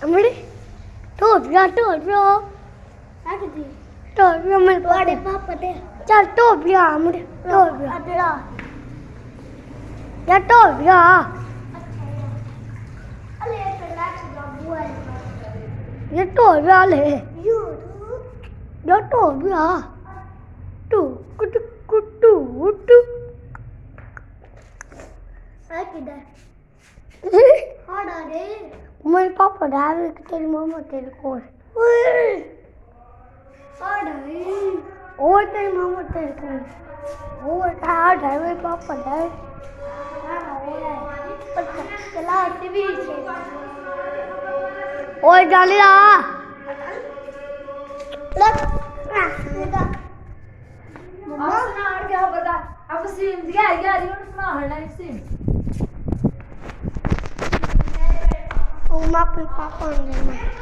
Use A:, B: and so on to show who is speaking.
A: अमड़ी टोपिया टोपिया मेरे पाड़े पापा दे चल टोपिया अमड़ी टोपिया या टोपिया ये टोपिया ले या टोपिया टू कुटू कुटू टू किधर मेरे पापा डाले कि तेरी मामा तेरे को और तेरी मामा तेरे को और कहाँ डाले मेरे पापा डाले चला टीवी से और डाली ला लग मम्मा सुना क्या बता अब सीन दिया यार ये सुना हरना सीन ओ माँ पे पापा ने